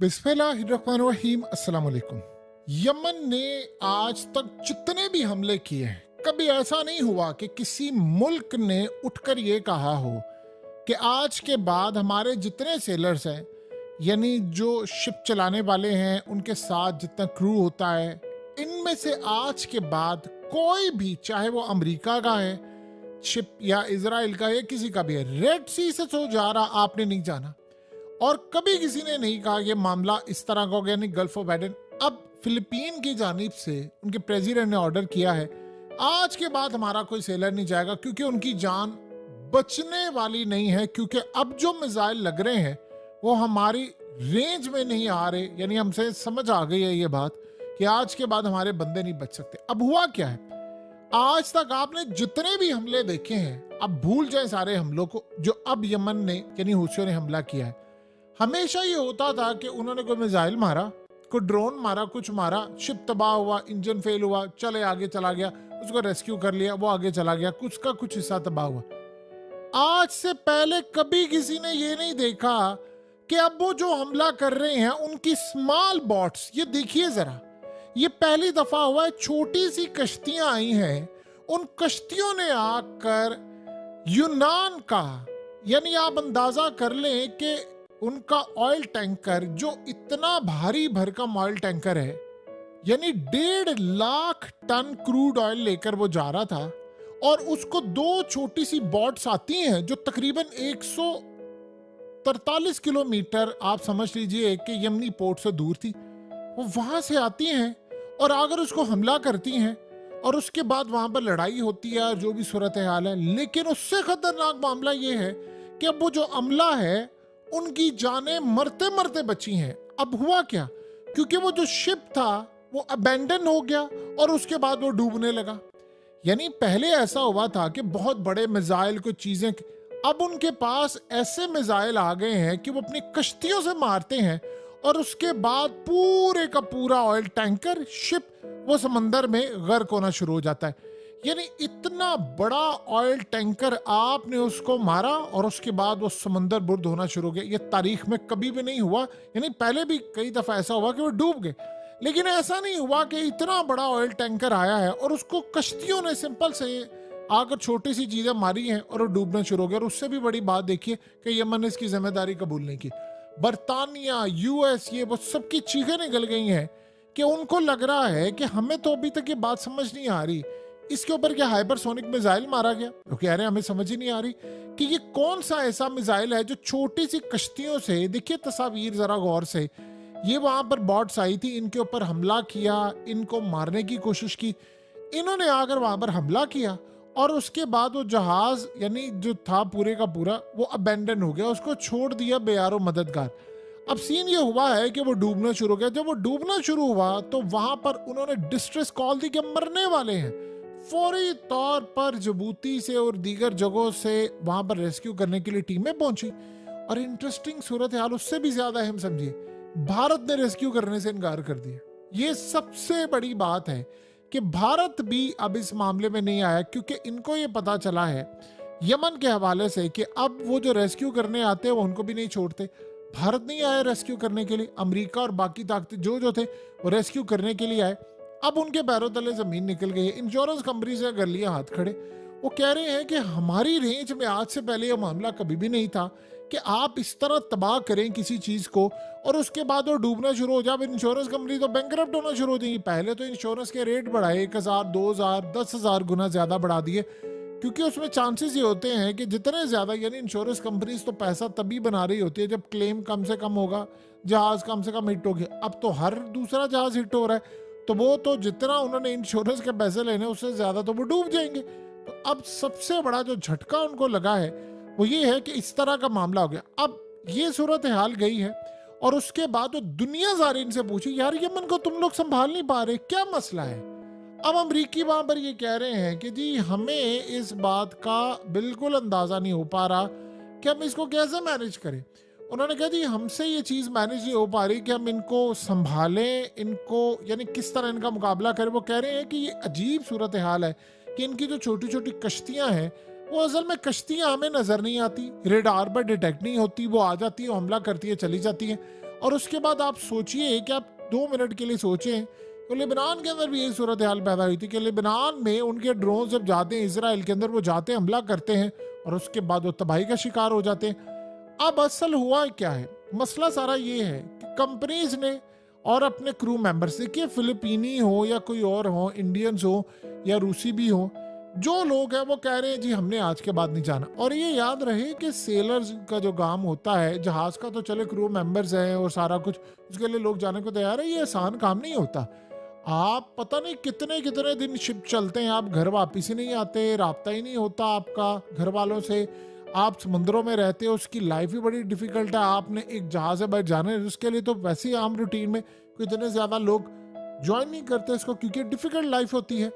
बिस्मिल्लाहिर्रहमानिर्रहीम अस्सलाम वालेकुम। यमन ने आज तक जितने भी हमले किए हैं, कभी ऐसा नहीं हुआ कि किसी मुल्क ने उठकर ये कहा हो कि आज के बाद हमारे जितने सेलर्स हैं, यानी जो शिप चलाने वाले हैं, उनके साथ जितना क्रू होता है, इनमें से आज के बाद कोई भी, चाहे वो अमेरिका का है शिप या इजराइल का या किसी का भी है, रेड सी से तो जा रहा आपने नहीं जाना। और कभी किसी ने नहीं कहा ये मामला इस तरह का हो गया, नहीं गल्फ ऑफ एडन। अब फिलिपीन की जानिब से उनके प्रेसिडेंट ने ऑर्डर किया है, आज के बाद हमारा कोई सेलर नहीं जाएगा, क्योंकि उनकी जान बचने वाली नहीं है। क्योंकि अब जो मिसाइल लग रहे हैं वो हमारी रेंज में नहीं आ रहे, यानी हमसे समझ आ गई है ये बात कि आज के बाद हमारे बंदे नहीं बच सकते। अब हुआ क्या है, आज तक आपने जितने भी हमले देखे हैं, अब भूल जाए सारे हमलों को जो अब यमन ने यानी हूथियों ने हमला किया है। हमेशा ये होता था कि उन्होंने कोई मिसाइल मारा, कोई ड्रोन मारा, कुछ मारा, शिप तबाह हुआ, इंजन फेल हुआ, चले आगे चला गया, उसको रेस्क्यू कर लिया, वो आगे चला गया, कुछ का कुछ हिस्सा तबाह हुआ। आज से पहले कभी किसी ने ये नहीं देखा कि अब वो जो हमला कर रहे हैं उनकी स्मॉल बॉट्स, ये देखिए जरा, ये पहली दफा हुआ है छोटी सी कश्तियां आई हैं, उन कश्तियों ने आकर यूनान का, यानी आप अंदाजा कर लें कि उनका ऑयल टैंकर जो इतना भारी भरकम ऑयल टैंकर है, यानी 1.5 लाख टन क्रूड ऑयल लेकर वो जा रहा था, और उसको दो छोटी सी बॉट्स आती हैं जो तकरीबन 143 किलोमीटर आप समझ लीजिए कि यमनी पोर्ट से दूर थी, वो वहां से आती हैं और अगर उसको हमला करती हैं और उसके बाद वहां पर लड़ाई होती है, जो भी सूरत हाल है। लेकिन उससे खतरनाक मामला ये है कि अब वो जो अमला है उनकी जानें मरते मरते बची हैं। अब हुआ क्या, क्योंकि वो जो शिप था वो अबेंडन हो गया और उसके बाद वो डूबने लगा। यानी पहले ऐसा हुआ था कि बहुत बड़े मिसाइल को चीजें, अब उनके पास ऐसे मिसाइल आ गए हैं कि वो अपनी कश्तियों से मारते हैं और उसके बाद पूरे का पूरा ऑयल टैंकर शिप वो समंदर में गर्क होना शुरू हो जाता है। यानी इतना बड़ा ऑयल टैंकर आपने उसको मारा और उसके बाद वो समंदर बुर्द होना शुरू हो गया। ये तारीख में कभी भी नहीं हुआ, यानी पहले भी कई दफा ऐसा हुआ कि वो डूब गए, लेकिन ऐसा नहीं हुआ कि इतना बड़ा ऑयल टैंकर आया है और उसको कश्तियों ने सिंपल से आकर छोटी सी चीजें मारी हैं और वो डूबना शुरू हो गया। और उससे भी बड़ी बात देखिए कि यमन ने इसकी जिम्मेदारी कबूल नहीं की। बरतानिया, यूएस, ये वो सबकी चीखें निकल गई हैं कि उनको लग रहा है कि हमें तो अभी तक ये बात समझ नहीं आ रही, इसके ऊपर क्या हाइपरसोनिक मिसाइल मारा गया। वो कह रहे हैं हमें समझ ही नहीं आ रही कि ये कौन सा ऐसा मिसाइल है जो छोटी सी कश्तियों से, देखिए तस्वीर जरा गौर से, ये वहां पर बॉट्स आई थी, इनके ऊपर हमला किया, इनको मारने की कोशिश की, इन्होंने आकर वहां पर हमला किया और उसके बाद वो जहाज यानी जो था पूरे का पूरा वो अबेंडन हो गया, उसको छोड़ दिया बेयारो मददगार। अब सीन ये हुआ है कि वो डूबना शुरू हो गया। जब वो डूबना शुरू हुआ तो वहां पर उन्होंने डिस्ट्रेस कॉल दी कि मरने वाले हैं। फौरी तौर पर जिबूती से और दीगर जगहों से वहां पर रेस्क्यू करने के लिए टीमें पहुंची। और इंटरेस्टिंग सूरत हाल उससे भी ज्यादा अहम समझिए, भारत ने रेस्क्यू करने से इनकार कर दिया। ये सबसे बड़ी बात है कि भारत भी अब इस मामले में नहीं आया, क्योंकि इनको ये पता चला है यमन के हवाले से कि अब वो जो रेस्क्यू करने आते हैं वो उनको भी नहीं छोड़ते। भारत नहीं आया रेस्क्यू करने के लिए, अमेरिका और बाकी ताकतें जो थे वो रेस्क्यू करने के लिए आए। अब उनके पैरों तले जमीन निकल गई है। इंश्योरेंस कंपनी से कर लिया हाथ खड़े, वो कह रहे हैं कि हमारी रेंज में आज से पहले यह मामला कभी भी नहीं था कि आप इस तरह तबाह करें किसी चीज को और उसके बाद वो डूबना शुरू हो जाए। इंश्योरेंस कंपनी तो बैंकरप्ट होना शुरू हो जाएगी। पहले तो इंश्योरेंस के रेट बढ़ाए, 1000, 2000, 10,000 गुना ज्यादा बढ़ा दिए, क्योंकि उसमें चांसेस ये होते हैं कि जितने ज्यादा, यानी इंश्योरेंस कंपनीज तो पैसा तभी बना रही होती है जब क्लेम कम से कम होगा, जहाज कम से कम हिट हो गया। अब तो हर दूसरा जहाज हिट हो रहा है, तो वो तो जितना उन्होंने इंश्योरेंस के पैसे लेने उससे ज्यादा तो वो डूब जाएंगे। तो अब सबसे बड़ा जो झटका उनको लगा है वो ये है कि इस तरह का मामला हो गया। अब ये सूरत हाल गई है और उसके बाद वो दुनिया सारी इनसे पूछी, यार यमन को तुम लोग संभाल नहीं पा रहे, क्या मसला है। अब अमरीकी वहां पर ये कह रहे हैं कि जी हमें इस बात का बिल्कुल अंदाजा नहीं हो पा रहा कि हम इसको कैसे मैनेज करें। उन्होंने कहा जी हमसे ये चीज मैनेज नहीं हो पा रही कि हम इनको संभालें, इनको यानी किस तरह इनका मुकाबला करें। वो कह रहे हैं कि ये अजीब सूरत हाल है कि इनकी जो छोटी छोटी कश्तियां हैं वो असल में कश्तियां हमें नजर नहीं आती, रेडार पर डिटेक्ट नहीं होती, वो आ जाती है, हमला करती है, चली जाती है। और उसके बाद आप सोचिए कि आप 2 मिनट के लिए सोचें, तो लेबनान के अंदर भी यही सूरत हाल पैदा हुई थी कि लेबनान में उनके ड्रोन जब जाते हैं इसराइल के अंदर, वो जाते हैं, हमला करते हैं और उसके बाद वो तबाही का शिकार हो जाते हैं। अब असल हुआ क्या है, मसला सारा ये है कि कंपनीज ने और अपने क्रू मेंबर्स, देखिए फिलिपीनी हो या कोई और हो, इंडियंस हो या रूसी भी हो, जो लोग हैं वो कह रहे हैं जी हमने आज के बाद नहीं जाना। और ये याद रहे कि सेलर्स का जो काम होता है जहाज का, तो चले क्रू मेंबर्स हैं और सारा कुछ, उसके लिए लोग जाने को तैयार है, ये आसान काम नहीं होता। आप पता नहीं कितने कितने दिन शिप चलते हैं, आप घर वापिस ही नहीं आते, राब्ता ही नहीं होता आपका घर वालों से, आप समुद्रों में रहते हो, उसकी लाइफ ही बड़ी डिफिकल्ट है। आपने एक जहाज से बाहर जाना है, उसके लिए तो वैसे ही आम रूटीन में कोई इतने ज्यादा लोग ज्वाइन नहीं करते इसको, क्योंकि डिफिकल्ट लाइफ होती है।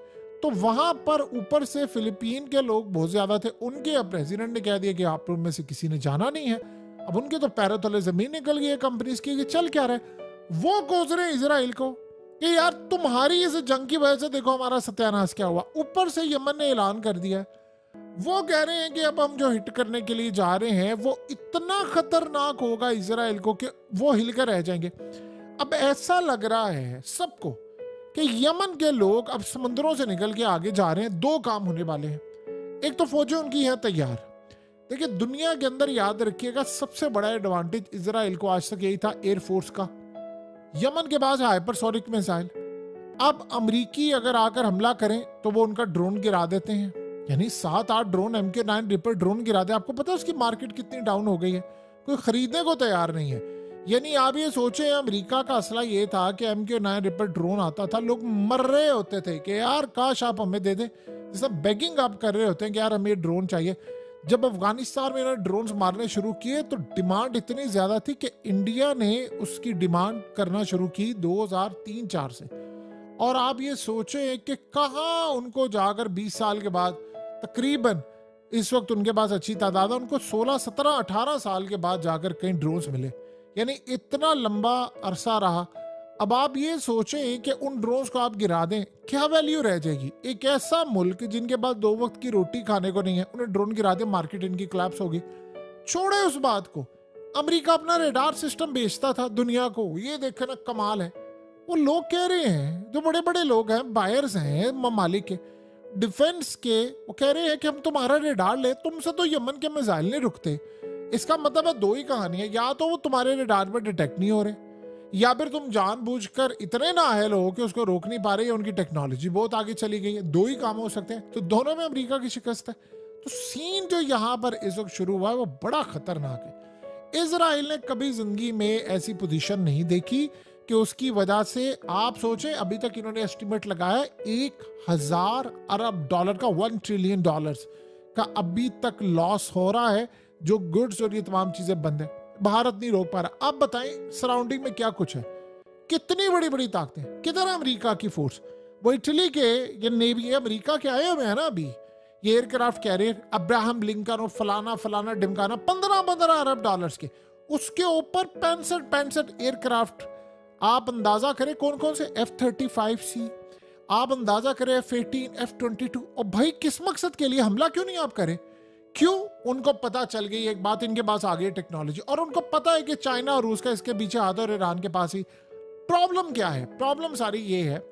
तो वहां पर ऊपर से फिलीपीन के लोग बहुत ज्यादा थे, उनके अब प्रेसिडेंट ने कह दिया कि आप लोग में से किसी ने जाना नहीं है। अब उनके तो पैरों तले जमीन निकल गई है कंपनीज की कि चल क्या रहे। वो कोस रहे इसराइल को कि यार तुम्हारी इस जंग की वजह से देखो हमारा सत्यानाश क्या हुआ। ऊपर से यमन ने ऐलान कर दिया है, वो कह रहे हैं कि अब हम जो हिट करने के लिए जा रहे हैं वो इतना खतरनाक होगा इसराइल को कि वो हिलकर रह जाएंगे। अब ऐसा लग रहा है सबको कि यमन के लोग अब समुद्रों से निकल के आगे जा रहे हैं। दो काम होने वाले हैं, एक तो फौजें उनकी हैं तैयार। देखिए दुनिया के अंदर याद रखिएगा सबसे बड़ा एडवांटेज इसराइल को आज तक यही था, एयरफोर्स का। यमन के पास हाइपरसोनिक मिसाइल। अब अमरीकी अगर आकर हमला करें तो वो उनका ड्रोन गिरा देते हैं, यानी 7-8 ड्रोन MQ-9 रिपर ड्रोन गिरा दे। आपको पता है उसकी मार्केट कितनी डाउन हो गई है, कोई खरीदने को तैयार नहीं है। यानी आप ये सोचे अमेरिका का असला ये था कि MQ-9 रिपर ड्रोन आता था, लोग मर रहे होते थे कि यार काश आप हमें दे दें, जैसा बेगिंग आप कर रहे होते हैं कि यार हमें ड्रोन चाहिए। जब अफगानिस्तान में इन्होंने ड्रोन्स मारने शुरू किए तो डिमांड इतनी ज्यादा थी कि इंडिया ने उसकी डिमांड करना शुरू की 2003-4 से। और आप ये सोचे कि कहाँ उनको जाकर 20 साल के बाद, तकरीबन इस वक्त उनके पास अच्छी तादाद है, उनको 16, 17, 18 साल के बाद जाकर कई ड्रोन्स मिले। यानी इतना लंबा अरसा रहा। अब आप ये सोचें कि उन ड्रोन्स को आप गिरा दें, क्या वैल्यू रह जाएगी। एक ऐसा मुल्क जिनके पास 2 वक्त की रोटी खाने को नहीं है, उन्हें ड्रोन गिरा दें, मार्केट इनकी कोलैप्स होगी। छोड़े उस बात को, अमेरिका अपना रेडार सिस्टम बेचता था दुनिया को, ये देखना कमाल है। वो लोग कह रहे हैं, जो बड़े बड़े लोग हैं, बायर्स हैं ममालिक के, डिफेंस के, वो कह रहे हैं कि हम तुम्हारा रेडार ले, तुमसे तो यमन के मिसाइल नहीं रुकते। इसका मतलब है 2 ही कहानी है, या तो वो तुम्हारे रेडार पर डिटेक्ट नहीं हो रहे, या फिर तुम जानबूझकर इतने नाअहल हो कि उसको रोक नहीं पा रहे, उनकी टेक्नोलॉजी बहुत आगे चली गई है। 2 ही काम हो सकते हैं, तो दोनों में अमेरिका की शिकस्त है। तो सीन जो यहाँ पर इस वक्त शुरू हुआ है वो बड़ा खतरनाक है। इजराइल ने कभी जिंदगी में ऐसी पोजीशन नहीं देखी कि उसकी वजह से, आप सोचें अभी तक इन्होंने एस्टिमेट लगाया $1000 अरब का, $1 ट्रिलियन का अभी तक लॉस हो रहा है, जो गुड्स और ये तमाम चीजें बंद है, भारत नहीं रोक पा रहा। आप बताएं सराउंडिंग में क्या कुछ है, कितनी बड़ी बड़ी ताकतें, किधर है अमेरिका की फोर्स। वो इटली के ये नेवी, अमेरिका के आए हुए हैं ना अभी, ये एयरक्राफ्ट कैरियर अब्राहम लिंकन और फलाना फलाना डिमकाना, $15 अरब के, उसके ऊपर 65 एयरक्राफ्ट। आप अंदाजा करें कौन कौन से, F-35C, आप अंदाजा करें F-18, F-22। और भाई किस मकसद के लिए हमला क्यों नहीं आप करें, क्यों? उनको पता चल गई एक बात, इनके पास आ गई टेक्नोलॉजी, और उनको पता है कि चाइना और रूस का इसके पीछे हाथ और ईरान के पास ही। प्रॉब्लम क्या है, प्रॉब्लम सारी ये है,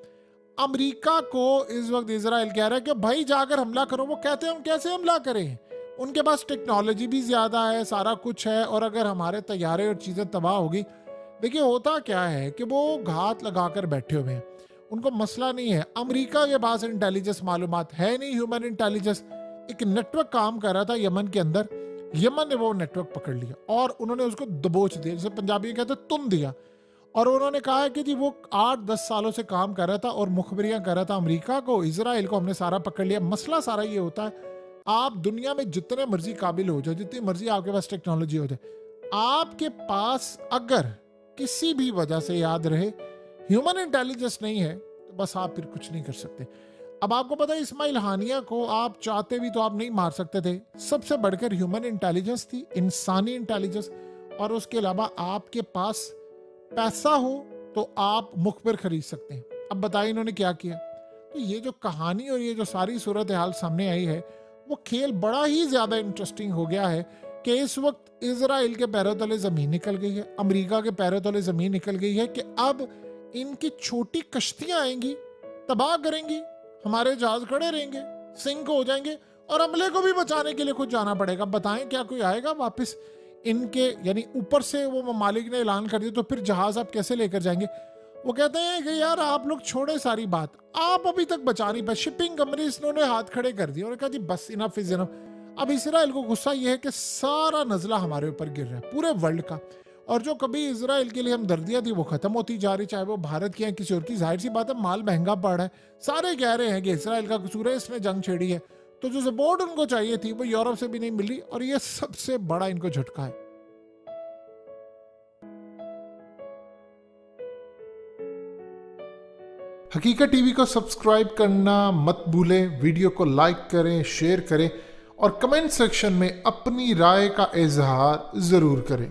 अमेरिका को इस वक्त इजराइल कह रहा है कि भाई जाकर हमला करो। वो कहते हैं हम कैसे हमला करें, उनके पास टेक्नोलॉजी भी ज्यादा है, सारा कुछ है, और अगर हमारे तैयारे और चीजें तबाह होगी। देखिए होता क्या है कि वो घात लगाकर बैठे हुए हैं, उनको मसला नहीं है। अमेरिका के पास इंटेलिजेंस मालूमात है नहीं, ह्यूमन इंटेलिजेंस। एक नेटवर्क काम कर रहा था यमन के अंदर, यमन ने वो नेटवर्क पकड़ लिया और उन्होंने उसको दबोच दिया, जैसे पंजाबी में कहते तुम दिया। और उन्होंने कहा है कि जी वो 8-10 सालों से काम कर रहा था और मुखबरियां कर रहा था अमेरिका को, इजराइल को, हमने सारा पकड़ लिया। मसला सारा ये होता है, आप दुनिया में जितने मर्जी काबिल हो जाए, जितनी मर्जी आपके पास टेक्नोलॉजी हो जाए, आपके पास अगर किसी भी वजह से, याद रहे, ह्यूमन इंटेलिजेंस नहीं है तो बस आप फिर कुछ नहीं कर सकते। अब आपको पता है इस्माइल हानिया को आप चाहते भी तो आप नहीं मार सकते थे। सबसे बढ़कर ह्यूमन इंटेलिजेंस थी, इंसानी इंटेलिजेंस। और उसके अलावा आपके पास पैसा हो तो आप मुखबिर खरीद सकते हैं। अब बताइए इन्होंने क्या किया। तो ये जो कहानी और ये जो सारी सूरत हाल सामने आई है, वो खेल बड़ा ही ज्यादा इंटरेस्टिंग हो गया है कि इस वक्त इजराइल के पैरों तले जमीन निकल गई है, अमेरिका के पैरों तले जमीन निकल गई है कि अब इनकी छोटी कश्तियां आएंगी, तबाह करेंगी, हमारे जहाज खड़े रहेंगे, सिंक हो जाएंगे और अमले को भी बचाने के लिए खुद जाना पड़ेगा। बताएं क्या कोई आएगा वापस इनके, यानी ऊपर से वो ममालिक ने ऐलान कर दिया तो फिर जहाज आप कैसे लेकर जाएंगे? वो कहते हैं कि यार आप लोग छोड़े सारी बात, आप अभी तक बचा नहीं पाए। शिपिंग कंपनीज ने हाथ खड़े कर दिए और कहा जी बस इनफ इज इनफ। अब इसराइल को गुस्सा ये है कि सारा नजला हमारे ऊपर गिर रहा है, पूरे वर्ल्ड का, और जो कभी इसराइल के लिए हम दर्दियां थी वो खत्म होती जा रही, चाहे वो भारत की है किसी और की। जाहिर सी बात है माल महंगा पड़ रहा है, सारे कह रहे हैं कि इसराइल का कसूर है, इसने जंग छेड़ी है। तो जो सपोर्ट उनको चाहिए थी वो यूरोप से भी नहीं मिली और ये सबसे बड़ा इनको झटका है। हकीकत टीवी को सब्सक्राइब करना मत भूलें, वीडियो को लाइक करें, शेयर करें और कमेंट सेक्शन में अपनी राय का इजहार जरूर करें।